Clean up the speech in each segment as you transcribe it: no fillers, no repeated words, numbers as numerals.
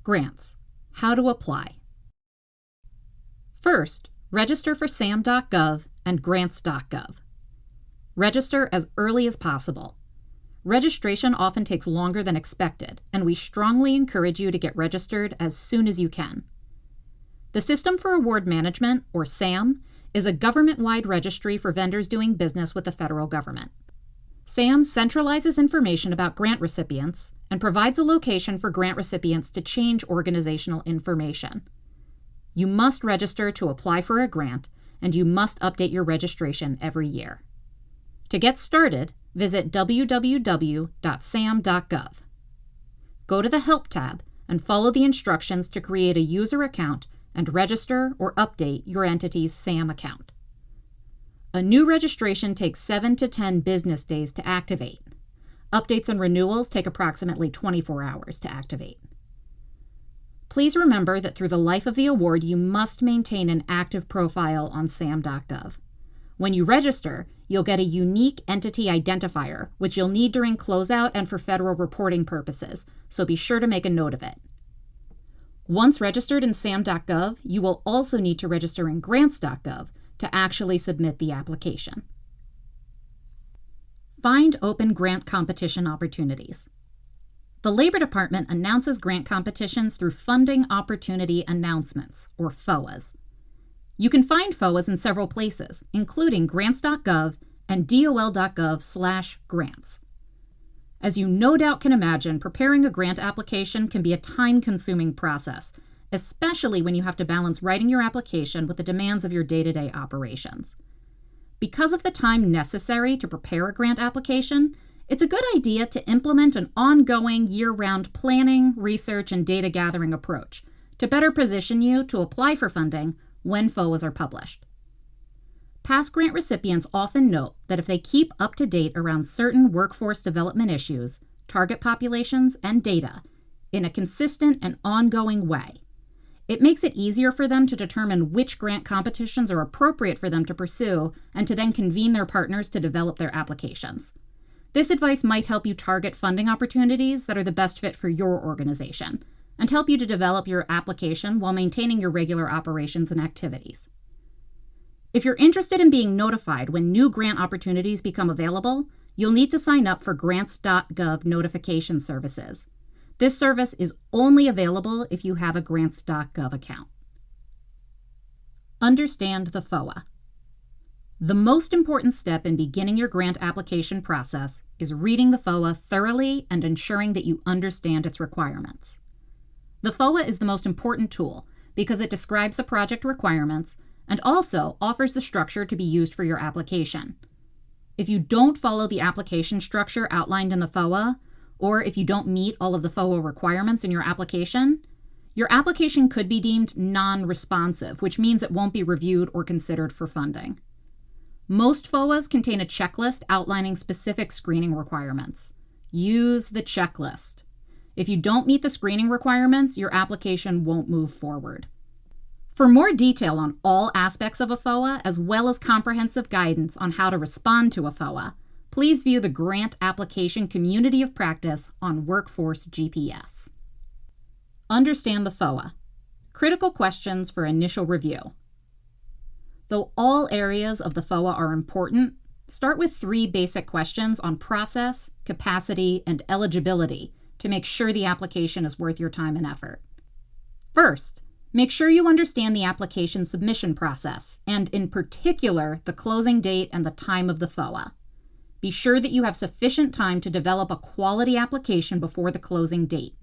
Grants. How to apply. First, register for sam.gov and grants.gov. Register as early as possible. Registration often takes longer than expected, and we strongly encourage you to get registered as soon as you can. The System for Award Management, or SAM, is a government-wide registry for vendors doing business with the federal government. SAM centralizes information about grant recipients and provides a location for grant recipients to change organizational information. You must register to apply for a grant, and you must update your registration every year. To get started, visit www.sam.gov. Go to the Help tab and follow the instructions to create a user account and register or update your entity's SAM account. A new registration takes 7 to 10 business days to activate. Updates and renewals take approximately 24 hours to activate. Please remember that through the life of the award, you must maintain an active profile on sam.gov. When you register, you'll get a unique entity identifier, which you'll need during closeout and for federal reporting purposes, so be sure to make a note of it. Once registered in sam.gov, you will also need to register in grants.gov to actually submit the application. Find open grant competition opportunities. The Labor Department announces grant competitions through Funding Opportunity Announcements, or FOAs. You can find FOAs in several places, including grants.gov and dol.gov/grants. As you no doubt can imagine, preparing a grant application can be a time-consuming process, especially when you have to balance writing your application with the demands of your day-to-day operations. Because of the time necessary to prepare a grant application, it's a good idea to implement an ongoing year-round planning, research, and data gathering approach to better position you to apply for funding when FOAs are published. Past grant recipients often note that if they keep up to date around certain workforce development issues, target populations, and data in a consistent and ongoing way, it makes it easier for them to determine which grant competitions are appropriate for them to pursue and to then convene their partners to develop their applications. This advice might help you target funding opportunities that are the best fit for your organization and help you to develop your application while maintaining your regular operations and activities. If you're interested in being notified when new grant opportunities become available, you'll need to sign up for grants.gov notification services. This service is only available if you have a grants.gov account. Understand the FOA. The most important step in beginning your grant application process is reading the FOA thoroughly and ensuring that you understand its requirements. The FOA is the most important tool because it describes the project requirements and also offers the structure to be used for your application. If you don't follow the application structure outlined in the FOA, or if you don't meet all of the FOA requirements in your application could be deemed non-responsive, which means it won't be reviewed or considered for funding. Most FOAs contain a checklist outlining specific screening requirements. Use the checklist. If you don't meet the screening requirements, your application won't move forward. For more detail on all aspects of a FOA, as well as comprehensive guidance on how to respond to a FOA, please view the Grant Application Community of Practice on Workforce GPS. Understand the FOA. Critical questions for initial review. Though all areas of the FOA are important, start with 3 basic questions on process, capacity, and eligibility to make sure the application is worth your time and effort. First, make sure you understand the application submission process, and in particular, the closing date and the time of the FOA. Be sure that you have sufficient time to develop a quality application before the closing date.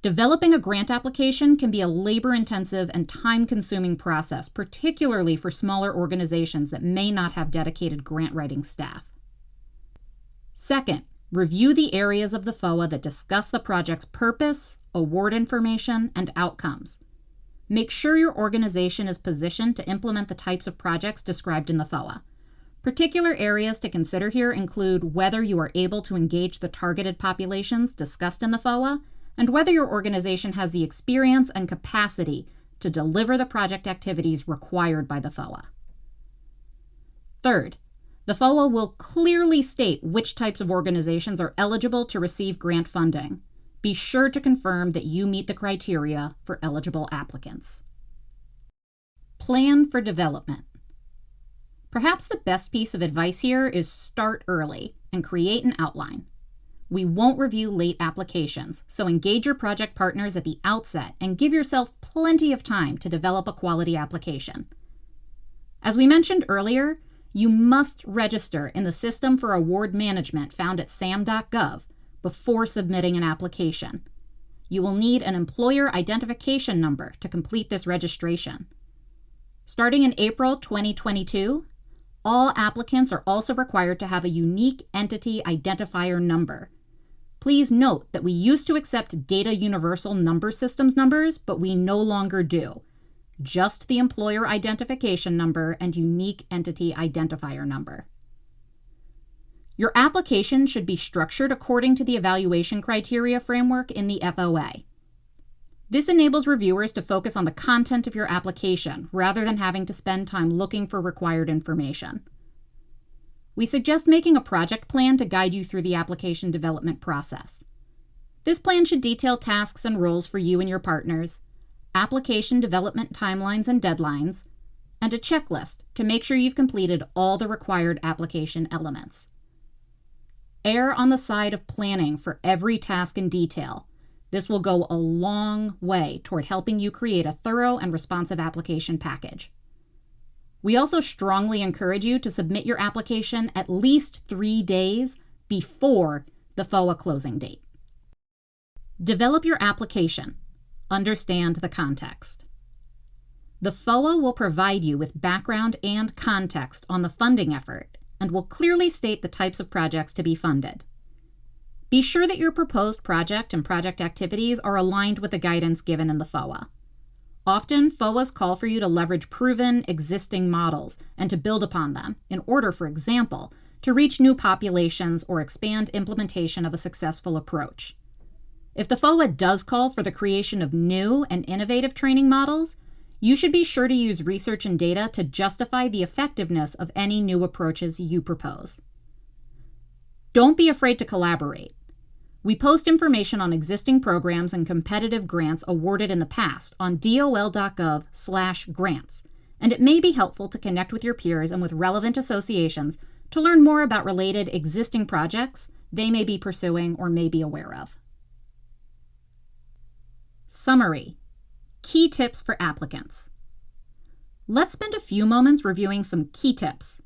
Developing a grant application can be a labor-intensive and time-consuming process, particularly for smaller organizations that may not have dedicated grant-writing staff. Second, review the areas of the FOA that discuss the project's purpose, award information, and outcomes. Make sure your organization is positioned to implement the types of projects described in the FOA. Particular areas to consider here include whether you are able to engage the targeted populations discussed in the FOA, and whether your organization has the experience and capacity to deliver the project activities required by the FOA. Third, the FOA will clearly state which types of organizations are eligible to receive grant funding. Be sure to confirm that you meet the criteria for eligible applicants. Plan for development. Perhaps the best piece of advice here is start early and create an outline. We won't review late applications, so engage your project partners at the outset and give yourself plenty of time to develop a quality application. As we mentioned earlier, you must register in the System for Award Management found at sam.gov before submitting an application. You will need an employer identification number to complete this registration. Starting in April 2022, all applicants are also required to have a unique entity identifier number. Please note that we used to accept Data Universal Number Systems numbers, but we no longer do. Just the employer identification number and unique entity identifier number. Your application should be structured according to the evaluation criteria framework in the FOA. This enables reviewers to focus on the content of your application rather than having to spend time looking for required information. We suggest making a project plan to guide you through the application development process. This plan should detail tasks and roles for you and your partners, application development timelines and deadlines, and a checklist to make sure you've completed all the required application elements. Err on the side of planning for every task in detail. This will go a long way toward helping you create a thorough and responsive application package. We also strongly encourage you to submit your application at least 3 days before the FOA closing date. Develop your application. Understand the context. The FOA will provide you with background and context on the funding effort and will clearly state the types of projects to be funded. Be sure that your proposed project and project activities are aligned with the guidance given in the FOA. Often, FOAs call for you to leverage proven, existing models and to build upon them in order, for example, to reach new populations or expand implementation of a successful approach. If the FOA does call for the creation of new and innovative training models, you should be sure to use research and data to justify the effectiveness of any new approaches you propose. Don't be afraid to collaborate. We post information on existing programs and competitive grants awarded in the past on dol.gov/grants, and it may be helpful to connect with your peers and with relevant associations to learn more about related existing projects they may be pursuing or may be aware of. Summary. Key tips for applicants. Let's spend a few moments reviewing some key tips.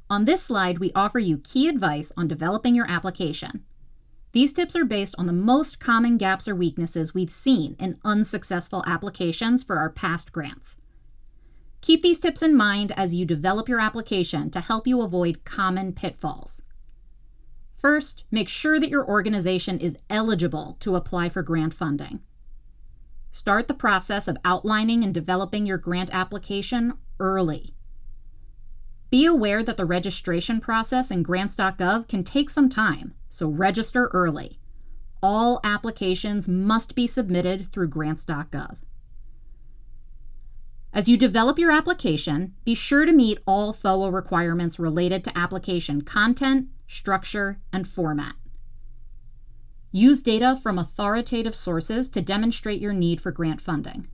On this slide, we offer you key advice on developing your application. These tips are based on the most common gaps or weaknesses we've seen in unsuccessful applications for our past grants. Keep these tips in mind as you develop your application to help you avoid common pitfalls. First, make sure that your organization is eligible to apply for grant funding. Start the process of outlining and developing your grant application early. Be aware that the registration process in grants.gov can take some time, so register early. All applications must be submitted through grants.gov. As you develop your application, be sure to meet all FOA requirements related to application content, structure, and format. Use data from authoritative sources to demonstrate your need for grant funding.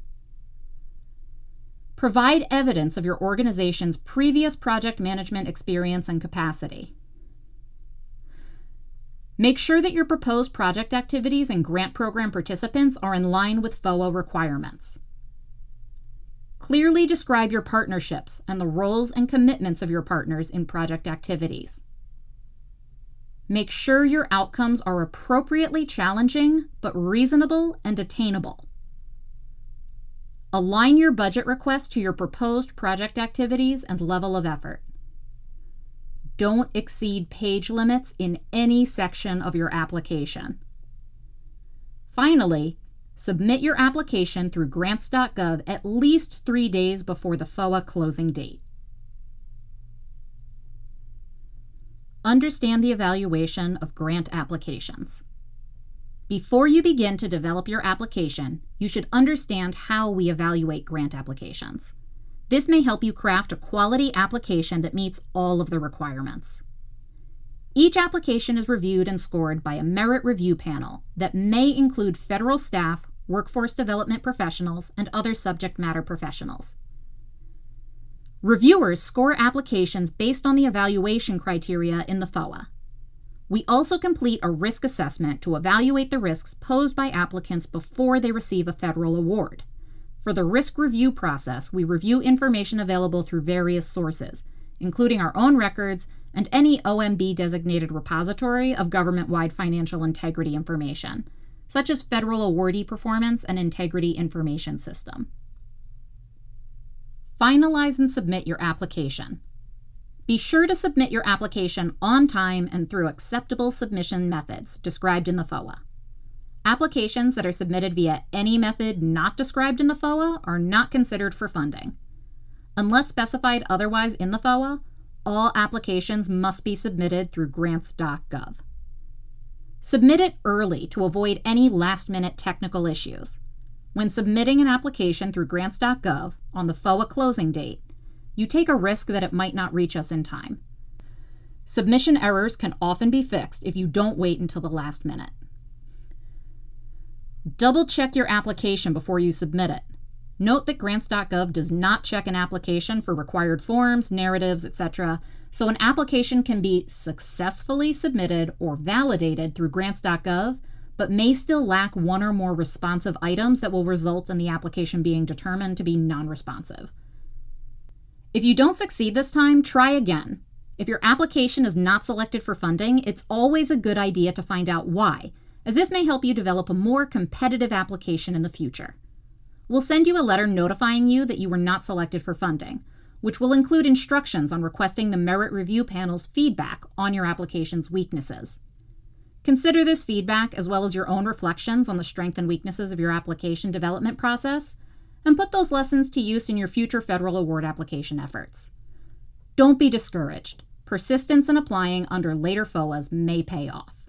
Provide evidence of your organization's previous project management experience and capacity. Make sure that your proposed project activities and grant program participants are in line with FOA requirements. Clearly describe your partnerships and the roles and commitments of your partners in project activities. Make sure your outcomes are appropriately challenging but reasonable and attainable. Align your budget request to your proposed project activities and level of effort. Don't exceed page limits in any section of your application. Finally, submit your application through grants.gov at least 3 days before the FOA closing date. Understand the evaluation of grant applications. Before you begin to develop your application, you should understand how we evaluate grant applications. This may help you craft a quality application that meets all of the requirements. Each application is reviewed and scored by a merit review panel that may include federal staff, workforce development professionals, and other subject matter professionals. Reviewers score applications based on the evaluation criteria in the FOA. We also complete a risk assessment to evaluate the risks posed by applicants before they receive a federal award. For the risk review process, we review information available through various sources, including our own records and any OMB-designated repository of government-wide financial integrity information, such as Federal Awardee Performance and Integrity Information System. Finalize and submit your application. Be sure to submit your application on time and through acceptable submission methods described in the FOA. Applications that are submitted via any method not described in the FOA are not considered for funding. Unless specified otherwise in the FOA, all applications must be submitted through grants.gov. Submit it early to avoid any last-minute technical issues. When submitting an application through grants.gov on the FOA closing date, you take a risk that it might not reach us in time. Submission errors can often be fixed if you don't wait until the last minute. Double-check your application before you submit it. Note that grants.gov does not check an application for required forms, narratives, etc., so an application can be successfully submitted or validated through grants.gov, but may still lack one or more responsive items that will result in the application being determined to be non-responsive. If you don't succeed this time, try again. If your application is not selected for funding, it's always a good idea to find out why, as this may help you develop a more competitive application in the future. We'll send you a letter notifying you that you were not selected for funding, which will include instructions on requesting the merit review panel's feedback on your application's weaknesses. Consider this feedback as well as your own reflections on the strengths and weaknesses of your application development process, and put those lessons to use in your future federal award application efforts. Don't be discouraged. Persistence in applying under later FOAs may pay off.